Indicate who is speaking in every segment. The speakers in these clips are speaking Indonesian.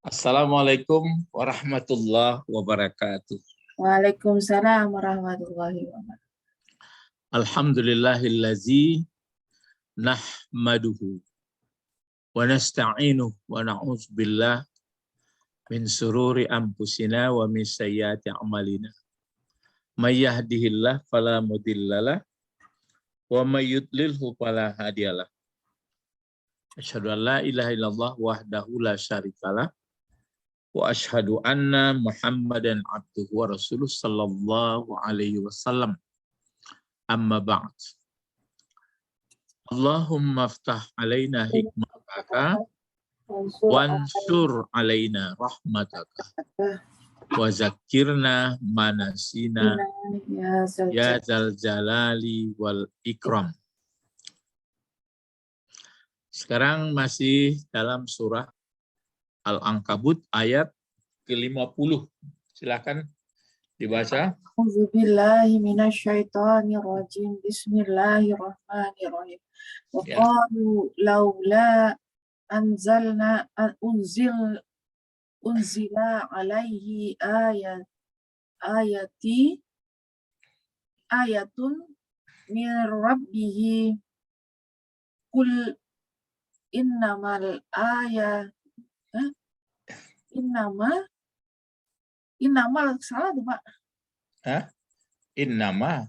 Speaker 1: Assalamualaikum warahmatullahi wabarakatuh.
Speaker 2: Waalaikumsalam warahmatullahi wabarakatuh.
Speaker 1: Alhamdulillahillazi nahmaduhu wa nasta'inuhu wa na'udzu billah min sururi anfusina wa min sayyiati a'malina. May yahdihillahu fala mudhillalah wa may yudlilhu fala hadiyalah. Asyhadu an la ilaha illallah wahdahu la syarikalah wa asyhadu anna Muhammadan abduhu wa rasuluh sallallahu alaihi wasallam. Amma ba'd. Allahumma aftah alaina hikmataka wansur alaina rahmataka wa zakirna manasina ya zal jalali wal ikram. Sekarang masih dalam surah Al-Ankabut ayat ke-50. Silakan dibaca.
Speaker 2: A'udzubillahi minasyaitonirrajim. Bismillahirrahmanirrahim. Wa qalu laula unzila alaihi ayatun min rabbih qul innamal innamal salah tuh Pak.
Speaker 1: Innama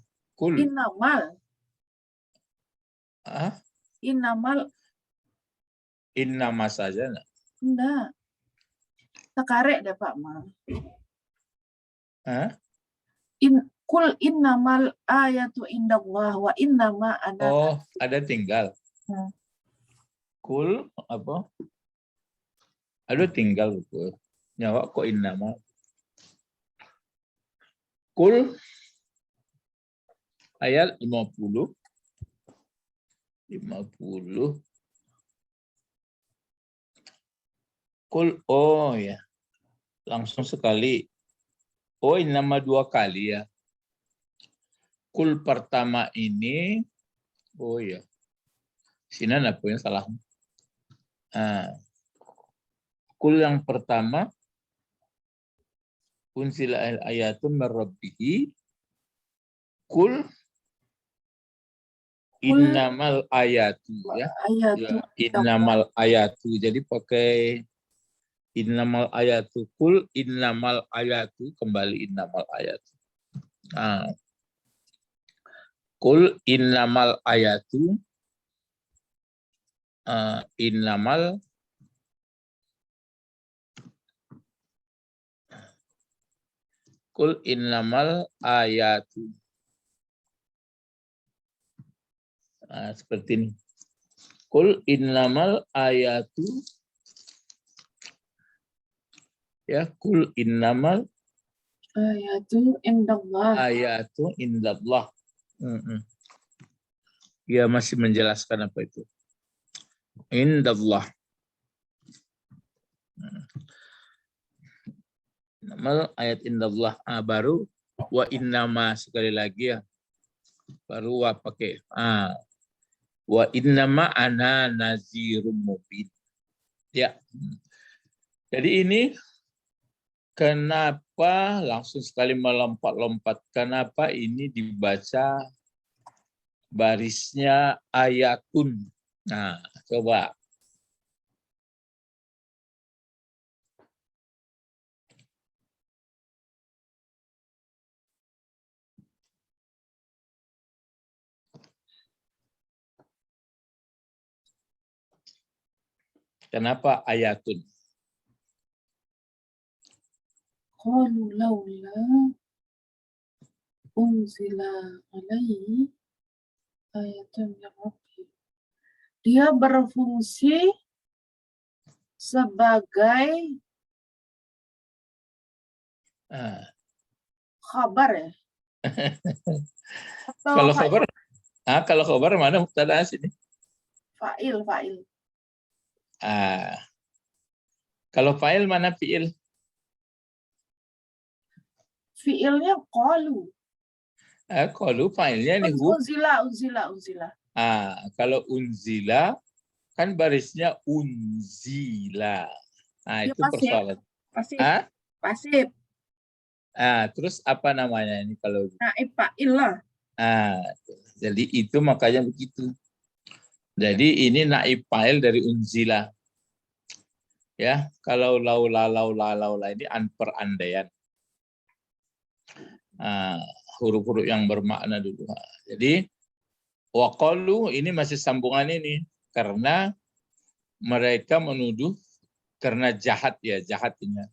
Speaker 1: saja enggak?
Speaker 2: Enggak. Tekarek deh Pak mal. Kul innamal ayatu indallah wa innama ana.
Speaker 1: Oh, ada tinggal. Kul apa? Ada tinggal betul. Nyawa kok innama. Kul ayat 50. Kul, oh ya. Langsung sekali. Oh, ini nama 2 kali ya. Kul pertama ini, oh ya. Sini apa yang salah? Kul yang pertama, unzila ayatun min rabbih. Kul innamal ayatu ya. Innamal ayatu. Jadi pakai innamal ayatu. Kul innamal ayatu, kembali innamal ayatu. Kul innamal ayatu. Kul innamal ayatu. Seperti ini. Kul innamal ayatu. Ya, kul innamal
Speaker 2: ayatu indallah.
Speaker 1: Ayatu indallah. Ya, masih menjelaskan apa itu. Indallah. Innamal ayat indallah. Baru wa innama sekali lagi ya. Baru wa pakai. Wa innama ana nazirum mubin. Ya. Jadi ini kenapa langsung sekali melompat-lompat? Kenapa ini dibaca barisnya ayatun? Nah, coba. Kenapa ayatun?
Speaker 2: Qalu laula unzila alaihi ayatun min rabbih. Dia berfungsi sebagai khabar ya.
Speaker 1: Kalau khabar mana mubtada sini?
Speaker 2: Fa'il.
Speaker 1: Kalau fa'il mana fi'il?
Speaker 2: Fi'ilnya qalu.
Speaker 1: Qalu fa'ilnya ini
Speaker 2: Unzila.
Speaker 1: Kalau unzila kan barisnya unzila. Nah,
Speaker 2: Ya
Speaker 1: itu
Speaker 2: pasif.
Speaker 1: persoalan.
Speaker 2: Pasif.
Speaker 1: Ah?
Speaker 2: Pasif.
Speaker 1: Terus apa namanya ini kalau
Speaker 2: Naib fa'il lah.
Speaker 1: jadi itu makanya begitu. Jadi ini naib fa'il dari unzila. Ya, kalau laula ini perandaian. Huruf-huruf yang bermakna dulu. Jadi waqalu ini masih sambungan ini karena mereka menuduh karena jahat ini.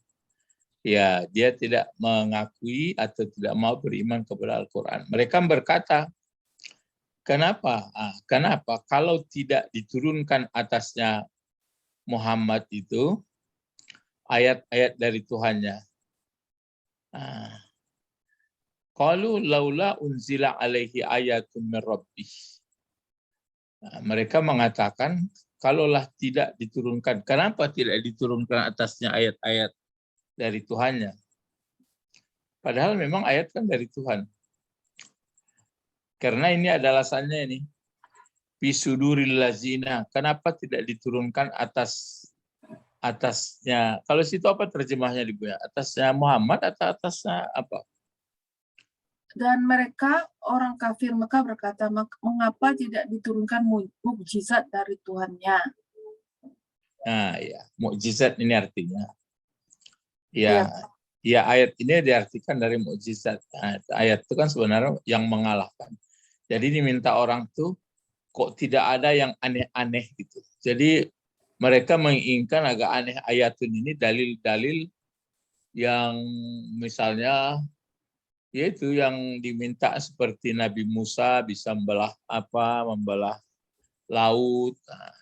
Speaker 1: Ya, dia tidak mengakui atau tidak mau beriman kepada Al-Qur'an. Mereka berkata, kenapa? Kenapa kalau tidak diturunkan atasnya Muhammad itu ayat-ayat dari Tuhannya? Qalu laula unzila alaihi ayatun min rabbih. Mereka mengatakan kalaulah tidak diturunkan, kenapa tidak diturunkan atasnya ayat-ayat dari Tuhannya? Padahal memang ayat kan dari Tuhan. Karena ini ada alasannya ini. Bisuduril lazina. Kenapa tidak diturunkan atasnya? Kalau situ apa terjemahnya di buya? Atasnya Muhammad atau atasnya apa?
Speaker 2: Dan mereka orang kafir Mekah berkata, mengapa tidak diturunkan mukjizat dari Tuhannya?
Speaker 1: Nah, ya, mukjizat ini artinya.
Speaker 2: Ya.
Speaker 1: Ya, ayat ini diartikan dari mukjizat. Nah, ayat itu kan sebenarnya yang mengalahkan. Jadi diminta orang tuh kok tidak ada yang aneh-aneh gitu. Jadi mereka menginginkan agak aneh ayatun ini dalil-dalil yang misalnya yaitu yang diminta seperti Nabi Musa bisa membelah laut. Nah,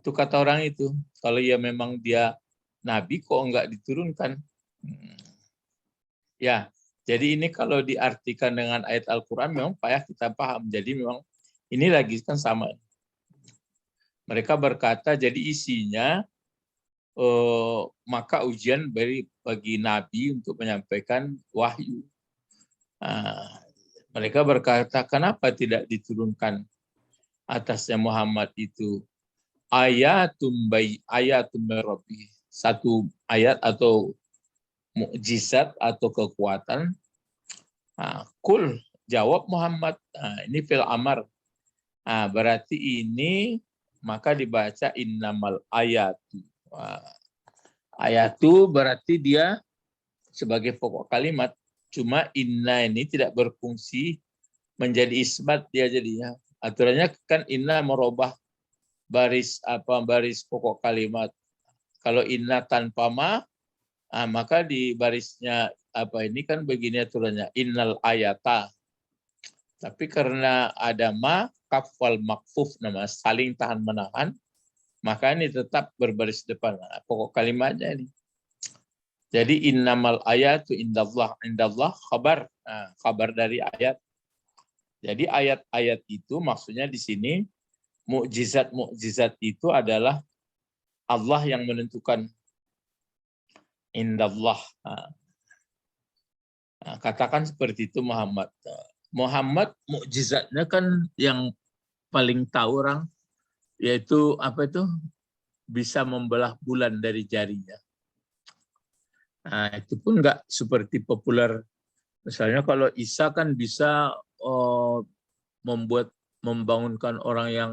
Speaker 1: itu kata orang itu. Kalau ya memang dia Nabi kok enggak diturunkan. Ya, jadi ini kalau diartikan dengan ayat Al-Quran memang payah kita paham. Jadi memang ini lagi kan sama. Mereka berkata jadi isinya maka ujian bagi Nabi untuk menyampaikan wahyu. Mereka berkata, kenapa tidak diturunkan atasnya Muhammad itu ayatum rabbi, satu ayat atau mukjizat atau kekuatan. Kul, jawab Muhammad. Ini fil amar. Berarti ini maka dibaca innamal ayatu. Ayatu berarti dia sebagai pokok kalimat. Cuma inna ini tidak berfungsi menjadi isbat dia jadinya. Aturannya kan inna merubah baris pokok kalimat. Kalau inna tanpa ma, maka di barisnya ini kan begini aturannya innal ayata. Tapi karena ada ma, kaf wal makfuf nama saling tahan menahan, maka ini tetap berbaris depan. Pokok kalimatnya ini. Jadi innamal ayatu indallah khabar. Khabar dari ayat. Jadi ayat-ayat itu maksudnya di sini mukjizat itu adalah Allah yang menentukan. Indallah. Katakan seperti itu Muhammad. Muhammad mukjizatnya kan yang paling tahu orang yaitu bisa membelah bulan dari jarinya. Itu pun enggak seperti populer. Misalnya kalau Isa kan bisa membangunkan orang yang,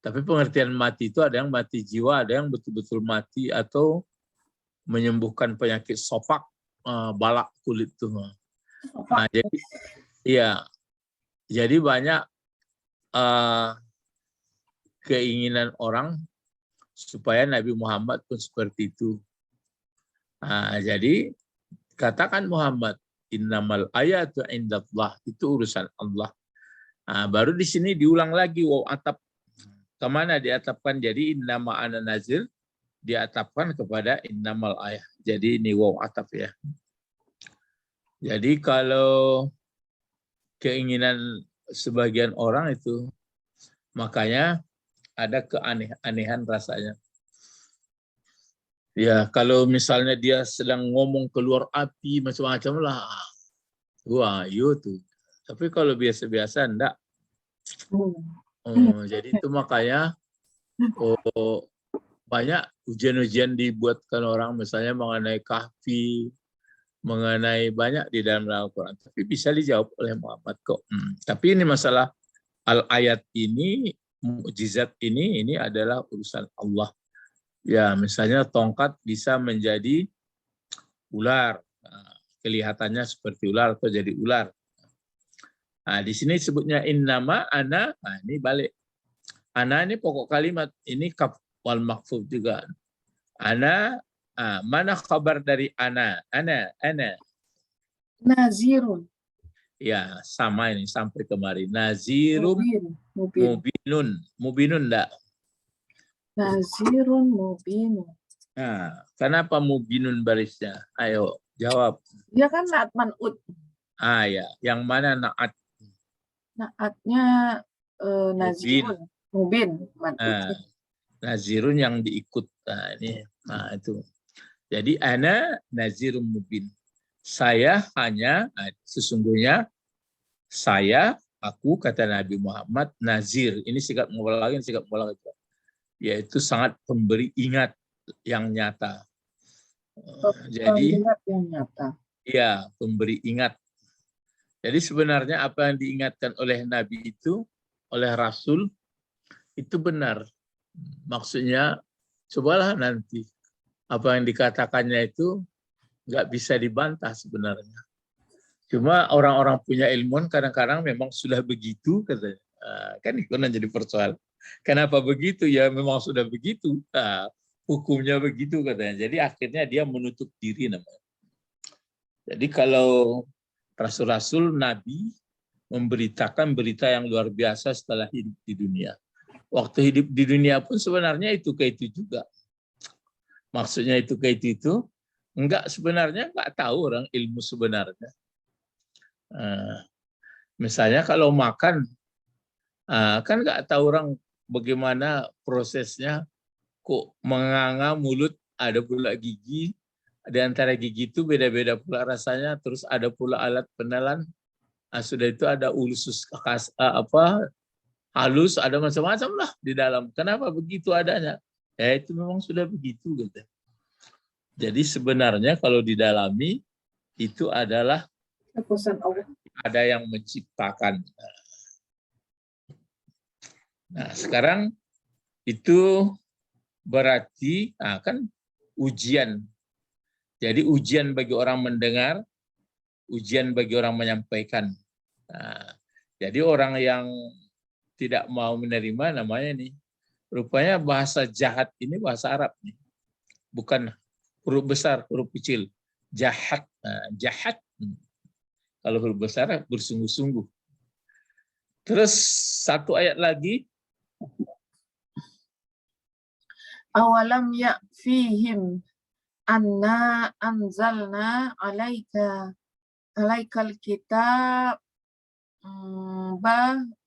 Speaker 1: tapi pengertian mati itu ada yang mati jiwa, ada yang betul-betul mati atau menyembuhkan penyakit sopak, balak kulit itu. Jadi banyak keinginan orang supaya Nabi Muhammad pun seperti itu. Jadi katakan Muhammad innamal ayatu indallah, itu urusan Allah. Baru di sini diulang lagi waw atap. Kemana diatapkan? Jadi innama ana nazir diatapkan kepada innamal ayah. Jadi ini waw atap ya. Jadi kalau keinginan sebagian orang itu, makanya ada keaneh-anehan rasanya. Ya, kalau misalnya dia sedang ngomong keluar api macam-macam lah. Wah, tuh. Tapi kalau biasa-biasa enggak. Jadi itu makanya banyak ujian-ujian dibuatkan orang, misalnya mengenai kahfi, mengenai banyak di dalam Al-Quran. Tapi bisa dijawab oleh Muhammad kok. Tapi ini masalah ayat ini, mukjizat ini adalah urusan Allah. Ya, misalnya tongkat bisa menjadi ular. Kelihatannya seperti ular atau jadi ular. Nah, di sini sebutnya innama ana, nah ini balik. Ana ini pokok kalimat, ini kaf wal maqfuf juga. Ana, mana kabar dari ana? Ana.
Speaker 2: Nazirun.
Speaker 1: Ya, sama ini sampai kemarin. Nazirum
Speaker 2: Mubin.
Speaker 1: Mubinun enggak?
Speaker 2: Nazirun mubinun.
Speaker 1: Nah, kenapa mubinun barisnya? Ayo, jawab.
Speaker 2: Dia kan naat man'ut.
Speaker 1: Ya, yang mana naat?
Speaker 2: Naatnya nazirun. Mubin. Man'ut.
Speaker 1: Nazirun yang diikut. Nah, itu. Jadi ana nazirun mubin. Saya hanya, sesungguhnya saya, aku, kata Nabi Muhammad, nazir. Ini sikap mubalagh, sikap mubalagh itu. Yaitu sangat pemberi ingat yang nyata. Jadi,
Speaker 2: yang nyata.
Speaker 1: Ya, pemberi ingat. Jadi sebenarnya apa yang diingatkan oleh Nabi itu, oleh Rasul, itu benar. Maksudnya, cobalah nanti. Apa yang dikatakannya itu nggak bisa dibantah sebenarnya. Cuma orang-orang punya ilmu kadang-kadang memang sudah begitu, katanya. Kan itu jadi persoalan. Kenapa begitu? Ya memang sudah begitu. Hukumnya begitu, katanya. Jadi akhirnya dia menutup diri namanya. Jadi kalau Rasul-Rasul Nabi memberitakan berita yang luar biasa setelah hidup di dunia. Waktu hidup di dunia pun sebenarnya itu ke itu juga. Maksudnya itu ke itu, sebenarnya enggak tahu orang ilmu sebenarnya. Misalnya kalau makan, kan enggak tahu orang bagaimana prosesnya, kok menganga mulut, ada pula gigi, di antara gigi itu beda-beda pula rasanya, terus ada pula alat penelan, sudah itu ada usus halus, ada macam-macam lah di dalam. Kenapa begitu adanya? Ya itu memang sudah begitu, gitu. Jadi sebenarnya kalau didalami itu adalah ada yang menciptakan. Nah sekarang itu berarti kan ujian. Jadi ujian bagi orang mendengar, ujian bagi orang menyampaikan. Jadi orang yang tidak mau menerima namanya nih, rupanya bahasa jahat ini bahasa Arab nih, bukan huruf besar, huruf kecil. Jahat, jahat. Kalau huruf besar bersungguh-sungguh. Terus satu ayat lagi.
Speaker 2: Awalam ya'fihim anna anzalna alaikal kitab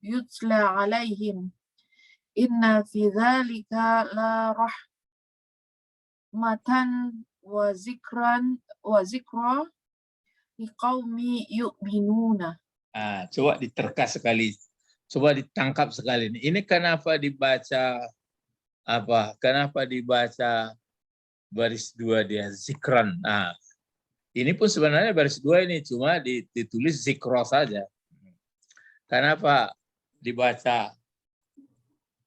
Speaker 2: yutla alaihim inna fi dzalika la rahmatan wa zikra liqaumi yu'minuna.
Speaker 1: Coba diterka sekali, coba ditangkap sekali. Ini kenapa dibaca Kenapa dibaca baris 2 dia zikran? Ini pun sebenarnya baris 2 ini cuma ditulis zikro saja. Kenapa dibaca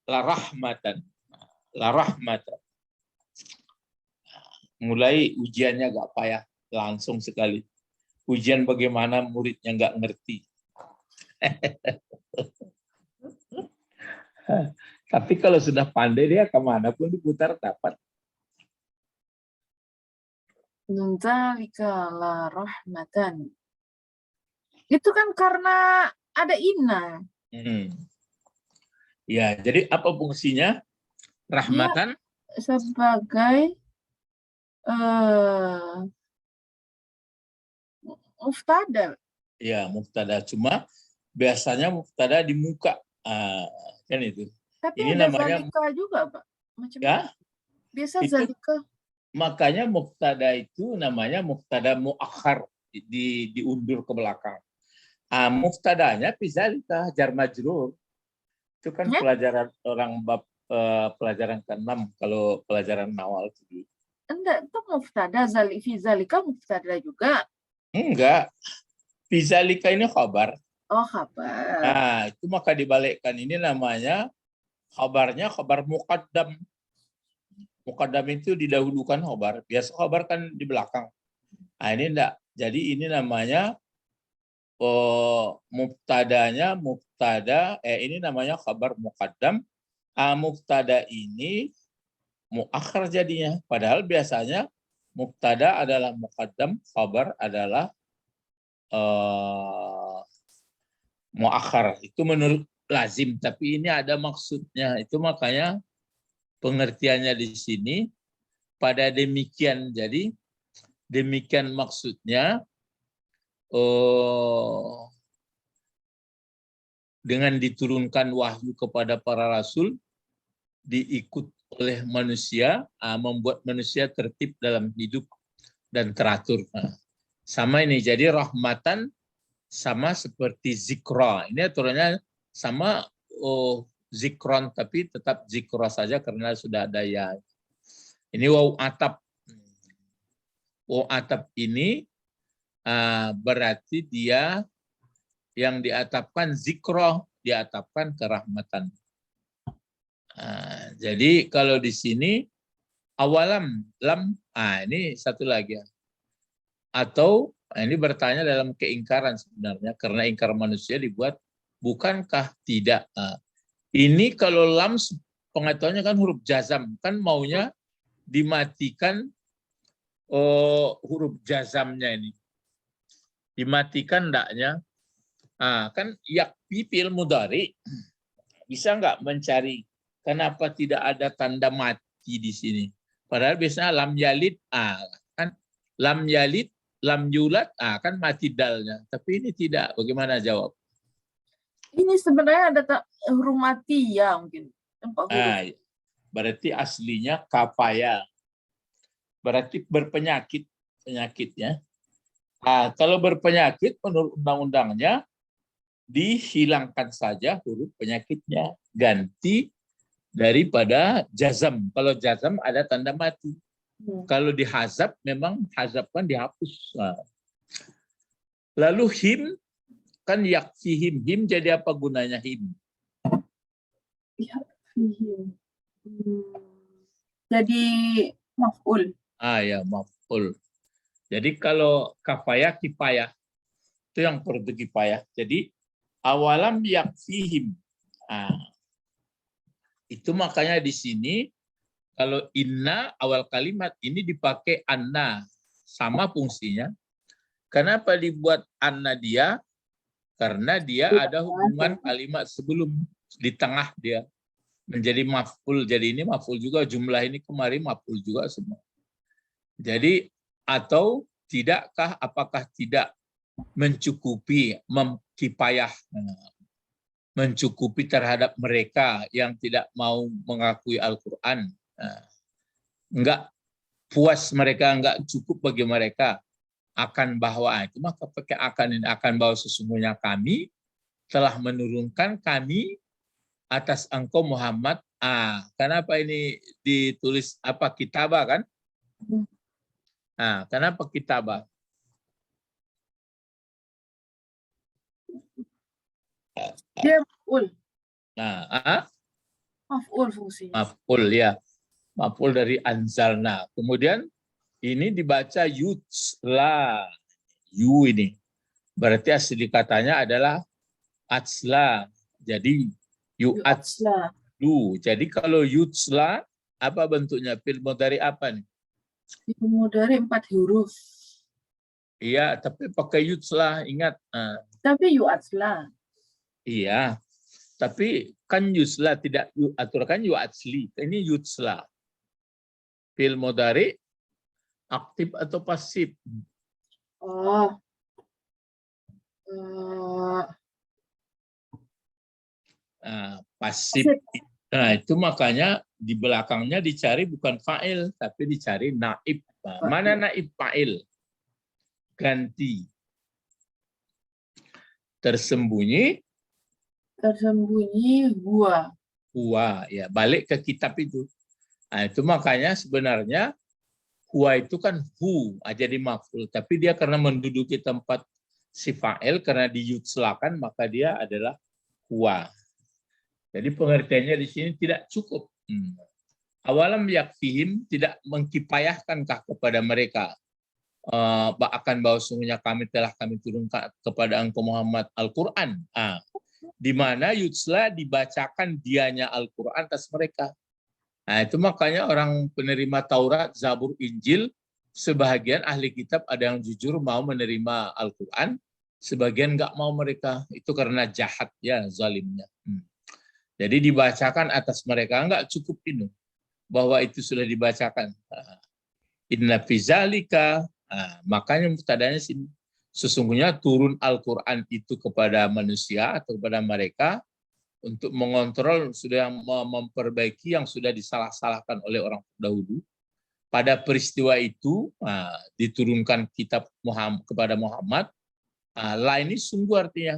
Speaker 1: la rahmatan? La rahmatan. Mulai ujiannya agak payah, langsung sekali. Ujian bagaimana muridnya nggak ngerti. Tapi kalau sudah pandai dia kemanapun diputar dapat.
Speaker 2: Dzalika la rahmatan. Itu kan karena ada inna.
Speaker 1: Ya, jadi apa fungsinya? Rahmatan?
Speaker 2: Ya, sebagai muftada.
Speaker 1: Ya, muftada. Cuma biasanya muftada di muka. Kan itu.
Speaker 2: Tapi
Speaker 1: ini
Speaker 2: ada
Speaker 1: namanya
Speaker 2: zalika juga, Pak. Macam
Speaker 1: ya.
Speaker 2: Biasa
Speaker 1: Itu,
Speaker 2: zalika.
Speaker 1: Makanya muftada itu namanya muftada muakhar, diundur ke belakang. Muftadanya fi zalika jar majrur. Itu kan pelajaran orang bab pelajaran ke-6 kalau pelajaran awal itu.
Speaker 2: Enggak, itu mubtada, fi zalika mubtada juga.
Speaker 1: Enggak, fizalika ini khabar.
Speaker 2: Oh, kabar.
Speaker 1: Nah, itu maka dibalikkan, ini namanya khabarnya khabar muqaddam. Muqaddam itu didahulukan khabar. Biasa khabar kan di belakang. Nah, ini enggak. Jadi ini namanya mubtadanya ini namanya khabar muqaddam. Mubtada ini muakhir jadinya. Padahal biasanya mubtada adalah muqaddam, khabar adalah muakhir. Itu menurut lazim, tapi ini ada maksudnya. Itu makanya pengertiannya di sini pada demikian. Jadi demikian maksudnya dengan diturunkan wahyu kepada para rasul diikut oleh manusia, membuat manusia tertib dalam hidup dan teratur. Sama ini, jadi rahmatan sama seperti zikra. Ini aturannya sama zikron, tapi tetap zikra saja karena sudah ada ya. Ini waw atap. Waw atap ini berarti dia yang diatapkan zikra, diatapkan kerahmatan. Jadi kalau di sini awalam lam, ini satu lagi. Atau ini bertanya dalam keingkaran sebenarnya, karena ingkar manusia dibuat bukankah tidak. Ini kalau lam pengetahuannya kan huruf jazam, kan maunya dimatikan huruf jazamnya ini. Dimatikan ndaknya. Kan yakfi fi'il mudhari. Bisa nggak mencari kenapa tidak ada tanda mati di sini? Padahal biasanya lam yalid, kan lam yalid, lam yulad, kan mati dalnya. Tapi ini tidak. Bagaimana jawab?
Speaker 2: Ini sebenarnya ada huruf mati ya mungkin.
Speaker 1: Berarti aslinya kafaya. Berarti berpenyakit, penyakitnya. Kalau berpenyakit menurut undang-undangnya dihilangkan saja huruf penyakitnya, ganti daripada jazam. Kalau jazam ada tanda mati. Kalau dihazab memang hazab kan dihapus. Lalu him kan yakfihim. Him jadi apa gunanya him?
Speaker 2: Yakfihim. Jadi maf'ul.
Speaker 1: Ya maf'ul. Jadi kalau kafaya kifayah itu yang perlu kifayah. Jadi awalam yakfihim. Itu makanya di sini kalau inna awal kalimat ini dipakai anna, sama fungsinya. Kenapa dibuat anna dia? Karena dia ada hubungan kalimat sebelum, di tengah dia menjadi maf'ul. Jadi ini maf'ul juga, jumlah ini kemarin maf'ul juga semua. Jadi atau tidakkah, apakah tidak mencukupi, kifayah, mencukupi terhadap mereka yang tidak mau mengakui Al-Quran. Enggak puas mereka, enggak cukup bagi mereka akan bahwa itu, maka pakai akan ini, akan bahwa sesungguhnya kami telah menurunkan kami atas engkau Muhammad. Kenapa ini ditulis apa kitabah kan? Kenapa kitabah?
Speaker 2: Dia maf'ul.
Speaker 1: Maf'ul
Speaker 2: fungsinya.
Speaker 1: Maf'ul ya. Maf'ul dari anzalna. Kemudian ini dibaca yutsla. Yu ini. Berarti asli katanya adalah atsla. Jadi yu'atsla. Jadi kalau yutsla, apa bentuknya? Fi'il mudhari apa nih?
Speaker 2: Fi'il mudhari 4 huruf.
Speaker 1: Iya, tapi pakai yutsla, ingat.
Speaker 2: Tapi yu'atsla.
Speaker 1: Iya, tapi kan yusla, tidak aturkan yu'atsli. Ini yutsla. Fi'il mudhari aktif atau pasif? Pasif. Itu makanya di belakangnya dicari bukan fa'il, tapi dicari naib. Mana naib fa'il? Ganti. Tersembunyi.
Speaker 2: Tersembunyi gua.
Speaker 1: huwa, ya balik ke kitab itu. Nah, itu makanya sebenarnya huwa itu kan hu, jadi maf'ul, tapi dia karena menduduki tempat si fa'il, karena diyutslakan, maka dia adalah huwa. Jadi pengertiannya di sini tidak cukup. Awalam yakfihim, tidak mengkipayahkankah kepada mereka akan bahwa sungguhnya kami turunkan kepada engkau Muhammad Al-Quran, di mana yutsla dibacakan dianya Al-Quran atas mereka. Nah, itu makanya orang penerima Taurat, Zabur, Injil, sebagian ahli kitab ada yang jujur mau menerima Al-Quran, sebagian nggak mau mereka. Itu karena jahat ya, zalimnya. Jadi dibacakan atas mereka, nggak cukup ini bahwa itu sudah dibacakan. Inna fi zalika, makanya mubtadanya sini, sesungguhnya turun Al-Quran itu kepada manusia atau kepada mereka untuk mengontrol, sudah memperbaiki yang sudah disalah-salahkan oleh orang dahulu. Pada peristiwa itu diturunkan kitab Muhammad kepada Muhammad. La ini sungguh, artinya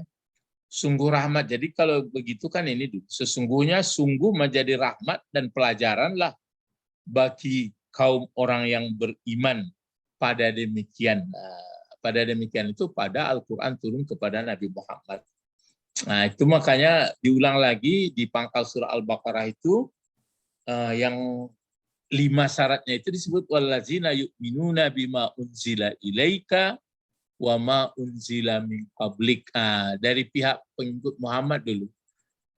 Speaker 1: sungguh rahmat. Jadi kalau begitu kan ini sesungguhnya sungguh menjadi rahmat dan pelajaranlah bagi kaum orang yang beriman pada demikian. Pada demikian itu pada Al-Quran turun kepada Nabi Muhammad. Nah, itu makanya diulang lagi di pangkal surah Al-Baqarah itu yang 5 syaratnya itu disebut wallazina yu'minuna bima unzila ilaika wa ma unzila min qablik. Dari pihak pengikut Muhammad dulu,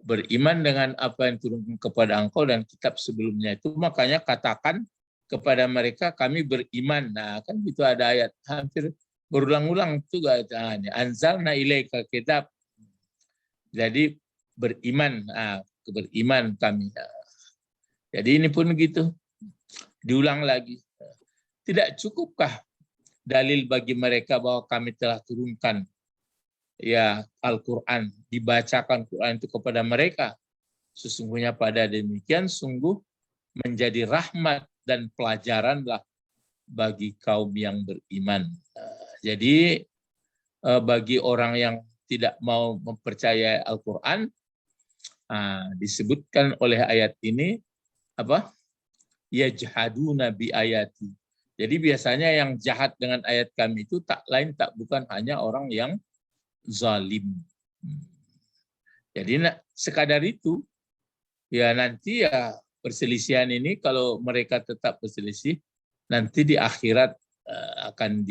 Speaker 1: beriman dengan apa yang turun kepada engkau dan kitab sebelumnya itu, makanya katakan kepada mereka kami beriman. Nah, kan itu ada ayat hampir berulang-ulang juga, anzalna ilaika kitab. Jadi beriman, beriman kami. Jadi ini pun gitu, diulang lagi. Tidak cukupkah dalil bagi mereka bahwa kami telah turunkan ya Al-Quran, dibacakan Quran itu kepada mereka? Sesungguhnya pada demikian sungguh menjadi rahmat dan pelajaranlah bagi kaum yang beriman. Jadi bagi orang yang tidak mau mempercayai Al-Quran, disebutkan oleh ayat ini apa? Yajhaduna bi ayati. Jadi biasanya yang jahat dengan ayat kami itu tak lain tak bukan hanya orang yang zalim. Jadi sekadar itu, ya nanti ya perselisihan ini kalau mereka tetap berselisih, nanti di akhirat akan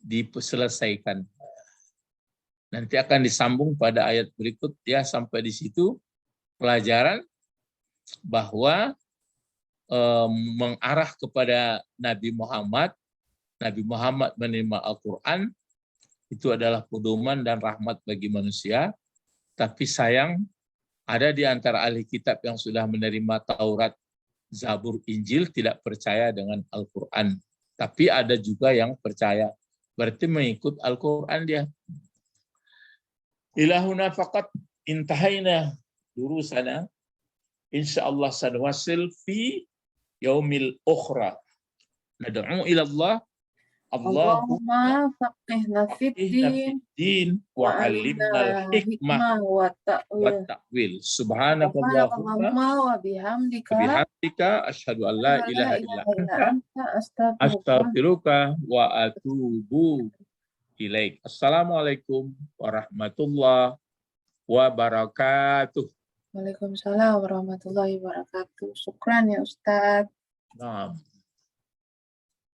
Speaker 1: diselesaikan. Nanti akan disambung pada ayat berikut ya, sampai di situ pelajaran bahwa mengarah kepada Nabi Muhammad menerima Al-Quran itu adalah pedoman dan rahmat bagi manusia. Tapi sayang ada di antara ahli kitab yang sudah menerima Taurat, Zabur, Injil tidak percaya dengan Al-Quran. Tapi ada juga yang percaya, berarti mengikut Al-Quran dia. Ilahuna faqat intahaina durusana, insyaallah sanwasil fi yaumil ukhra. Nad'u ila Allah,
Speaker 2: Allahumma faqihna fid din
Speaker 1: wa 'allimnal hikmah
Speaker 2: wa
Speaker 1: wa ta'wil. Subhanakallahumma
Speaker 2: wa bihamdika
Speaker 1: bihamdika asyhadu an la ilaha illa anta astaghfiruka wa atubu ilaik. Assalamualaikum warahmatullahi wabarakatuh.
Speaker 2: Waalaikumsalam warahmatullahi wabarakatuh. Syukran ya Ustadz.
Speaker 1: Nah.